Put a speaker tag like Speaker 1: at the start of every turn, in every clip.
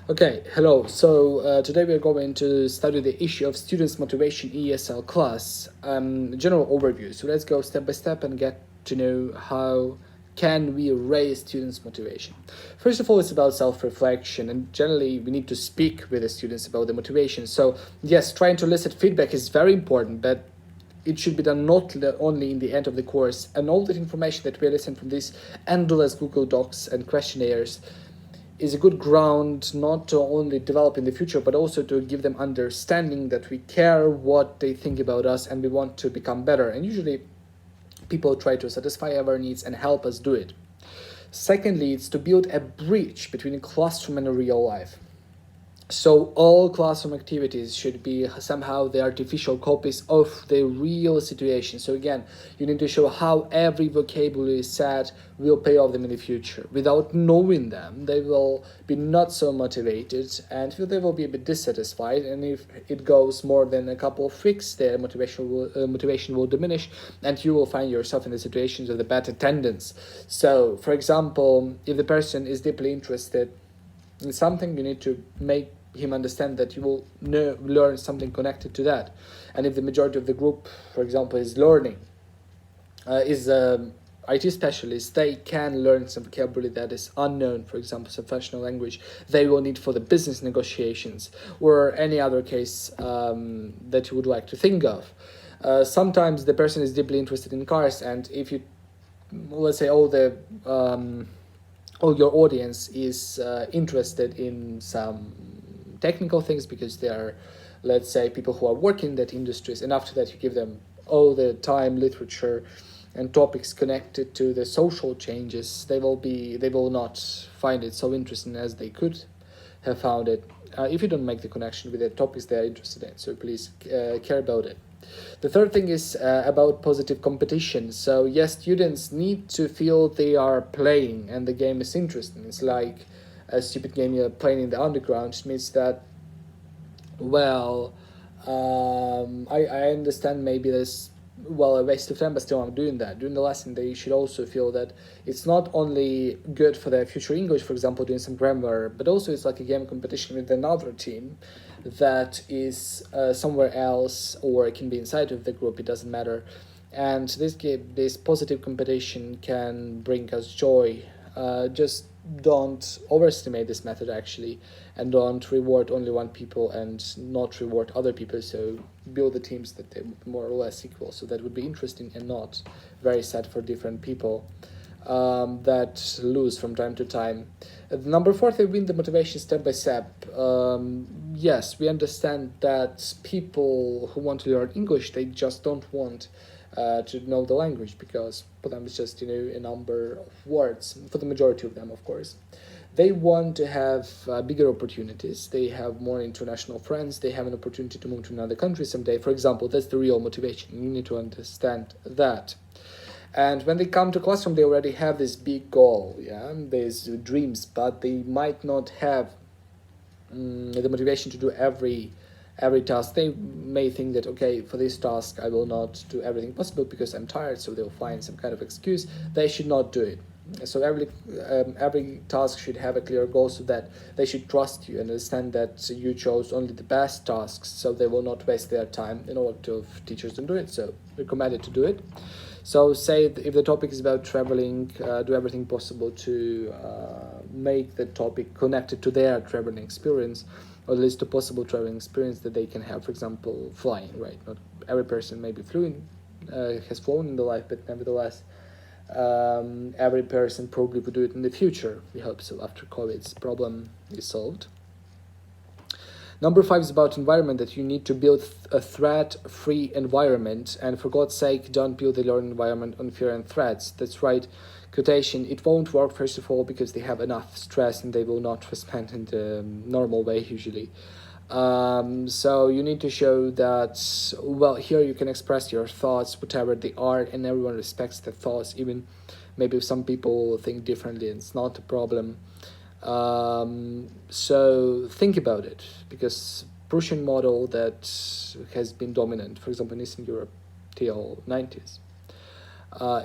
Speaker 1: Okay, hello. So today we are going to study the issue of students' motivation ESL class. General overview. So let's go step by step and get to know how can we raise students' motivation. First of all, it's about self-reflection, and generally we need to speak with the students about the motivation. So yes, trying to elicit feedback is very important, but it should be done not only in the end of the course, and all the information that we listen from these endless Google Docs and questionnaires is a good ground not to only develop in the future but also to give them understanding that we care what they think about us and we want to become better, and usually people try to satisfy our needs and help us do it. Secondly, it's to build a bridge between a classroom and a real life. So all classroom activities should be somehow the artificial copies of the real situation. So again, you need to show how every vocabulary set will pay off them in the future. Without knowing them, they will be not so motivated and they will be a bit dissatisfied. And if it goes more than a couple of weeks, their motivation will diminish, and you will find yourself in the situations of the bad attendance. So, for example, if the person is deeply interested in something, you need to make him understand that you will learn something connected to that. And if the majority of the group, for example, is learning, is IT specialists, they can learn some vocabulary that is unknown, for example, some professional language they will need for the business negotiations or any other case that you would like to think of. Sometimes the person is deeply interested in cars, and if you, let's say, all your audience is interested in some technical things because they are, let's say, people who are working in that industries, and after that you give them all the time literature and topics connected to the social changes, they will not find it so interesting as they could have found it if you don't make the connection with the topics they are interested in. So please care about it. The third thing is about positive competition. So yes, students need to feel they are playing and the game is interesting. It's like a stupid game you're playing in the underground. It means that, well, I understand maybe there's, well, a waste of time, but still I'm doing that. During the lesson, they should also feel that it's not only good for their future English, for example, doing some grammar, but also it's like a game competition with another team that is somewhere else, or it can be inside of the group, it doesn't matter. And this positive competition can bring us joy. Just don't overestimate this method actually, and don't reward only one people and not reward other people. So build the teams that they more or less equal, so that would be interesting and not very sad for different people that lose from time to time. Number four, they win the motivation step by step. Yes, we understand that people who want to learn English, they just don't want to know the language, because for them it's just a number of words, for the majority of them, of course. They want to have bigger opportunities, they have more international friends, they have an opportunity to move to another country someday, for example. That's the real motivation. You need to understand that. And when they come to classroom, they already have this big goal, yeah, these dreams, but they might not have the motivation to do every task. They may think that, okay, for this task I will not do everything possible because I'm tired, so they'll find some kind of excuse. They should not do it. So every task should have a clear goal, so that they should trust you and understand that you chose only the best tasks, so they will not waste their time. In order to, if teachers don't do it, so recommended to do it. So say if the topic is about traveling, do everything possible to make the topic connected to their traveling experience, or at least a possible traveling experience that they can have. For example, flying, right? Not every person may be fluent, has flown in the life, but nevertheless, every person probably would do it in the future. We hope so, after COVID's problem is solved. Number five is about environment, that you need to build a threat-free environment, and for God's sake, don't build a learning environment on fear and threats. That's right, quotation. It won't work, first of all, because they have enough stress and they will not respond in the normal way usually. So you need to show that, well, here you can express your thoughts, whatever they are, and everyone respects the thoughts, even maybe if some people think differently, it's not a problem. So think about it, because Prussian model that has been dominant, for example, in Eastern Europe till 90s,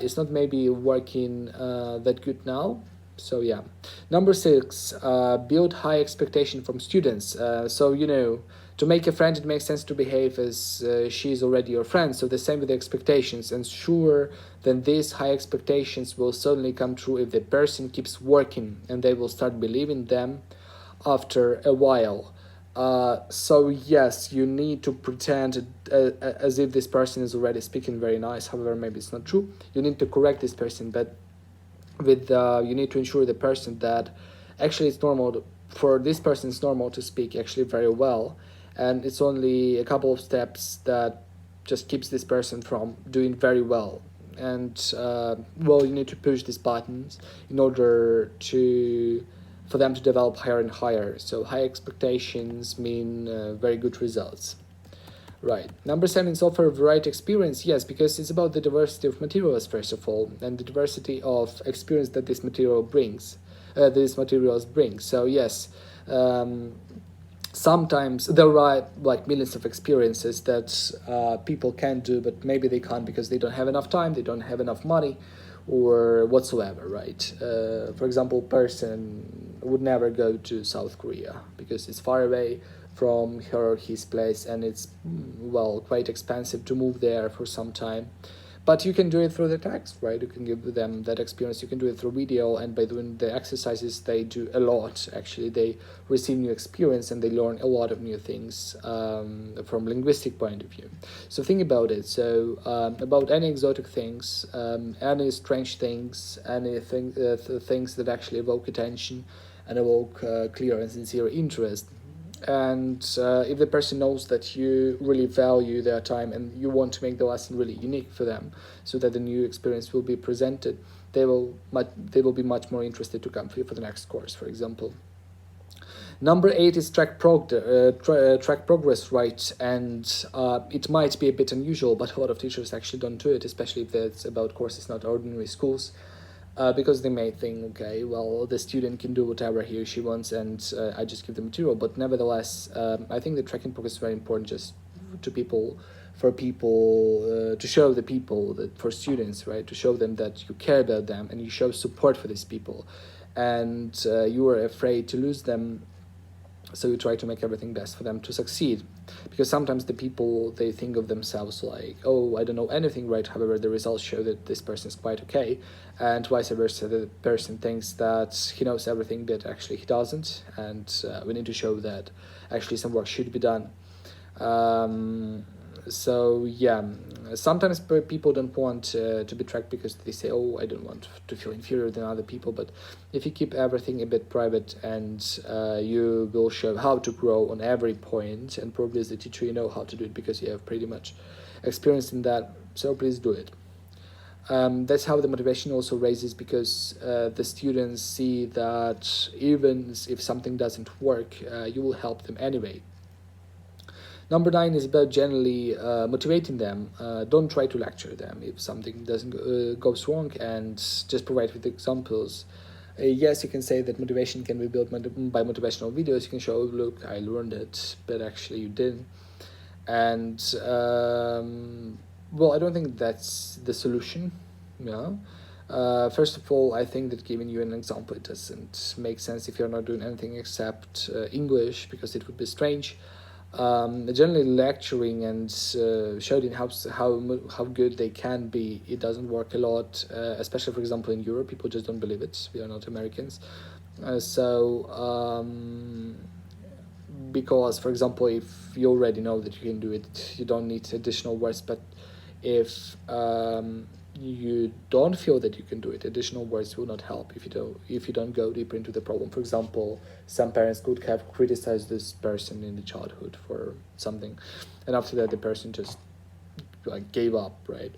Speaker 1: it's not maybe working that good now, So yeah. Number 6, build high expectation from students. So to make a friend, it makes sense to behave as she is already your friend. So the same with the expectations. And sure, then these high expectations will certainly come true if the person keeps working, and they will start believing them after a while. So yes, you need to pretend as if this person is already speaking very nice. However, maybe it's not true. You need to correct this person, but with you need to ensure the person that actually it's normal for this person, it's normal to speak actually very well, and it's only a couple of steps that just keeps this person from doing very well. And well, you need to push these buttons in order to for them to develop higher and higher. So high expectations mean very good results. Right. Number 7 is offer variety experience. Yes, because it's about the diversity of materials, first of all, and the diversity of experience that this material brings, these materials bring. So yes, um, sometimes there are like millions of experiences that people can do, but maybe they can't because they don't have enough time, they don't have enough money, or whatsoever, right? For example, person would never go to South Korea because it's far away from her or his place, and it's well quite expensive to move there for some time. But you can do it through the text, right? You can give them that experience. You can do it through video, and by doing the exercises, they do a lot. Actually, they receive new experience and they learn a lot of new things from linguistic point of view. So think about it. So about any exotic things, any strange things, anything things that actually evoke attention and evoke clear and sincere interest. And if the person knows that you really value their time and you want to make the lesson really unique for them so that the new experience will be presented, they will be much more interested to come for the next course, for example. Number 8 is track progress, right? And it might be a bit unusual, but a lot of teachers actually don't do it, especially if it's about courses not ordinary schools. Because they may think, okay, well, the student can do whatever he or she wants, and I just give the material. But nevertheless, I think the tracking progress is very important, just to people, for people to show the people that for students, right, to show them that you care about them and you show support for these people, and you are afraid to lose them, so you try to make everything best for them to succeed. Because sometimes the people, they think of themselves like, oh, I don't know anything, right? However, the results show that this person is quite okay, and vice versa, the person thinks that he knows everything but actually he doesn't, and we need to show that actually some work should be done. So yeah, sometimes people don't want to be tracked because they say, oh, I don't want to feel inferior than other people. But if you keep everything a bit private, and you will show how to grow on every point, and probably as a teacher you know how to do it because you have pretty much experience in that, so please do it. That's how the motivation also raises, because the students see that even if something doesn't work, you will help them anyway. Number 9 is about generally motivating them. Don't try to lecture them if something doesn't goes wrong, and just provide with examples. Yes, you can say that motivation can be built by motivational videos. You can show, look, I learned it, but actually you didn't. And well, I don't think that's the solution. Yeah. First of all, I think that giving you an example, it doesn't make sense if you're not doing anything except English, because it would be strange. Generally lecturing and showing how good they can be, it doesn't work a lot, especially for example in Europe. People just don't believe it. We are not Americans. Because for example, if you already know that you can do it, you don't need additional words. But if you don't feel that you can do it, additional words will not help if you don't go deeper into the problem. For example, some parents could have criticized this person in the childhood for something, and after that the person just like gave up, right?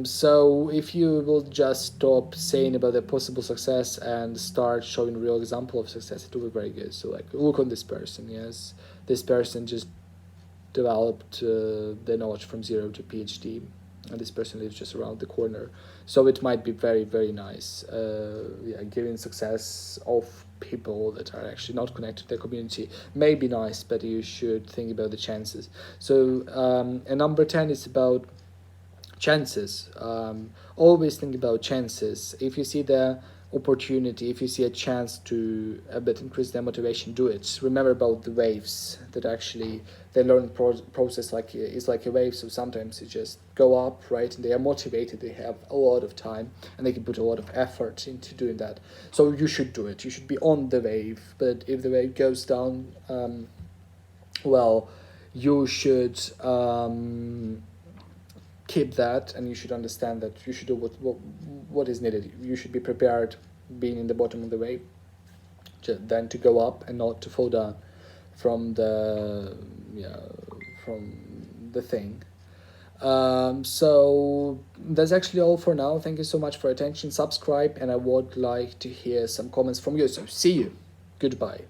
Speaker 1: So if you will just stop saying about the possible success and start showing real example of success, it will be very good. So like, look on this person. Yes, this person just developed the knowledge from zero to PhD, and this person lives just around the corner. So it might be very, very nice. Giving success of people that are actually not connected to the community may be nice, but you should think about the chances. So and number 10 is about chances. Always think about chances. If you see the opportunity, if you see a chance to a bit increase their motivation, do it. Remember about the waves, that actually the learning process like is like a wave. So sometimes you just go up, right, and they are motivated, they have a lot of time, and they can put a lot of effort into doing that. So you should do it, you should be on the wave. But if the wave goes down, well, you should keep that, and you should understand that you should do what is needed. You should be prepared being in the bottom of the wave, then to go up and not to fall down from the, yeah, from the thing. So that's actually all for now. Thank you so much for attention. Subscribe, and I would like to hear some comments from you. So see you. Goodbye.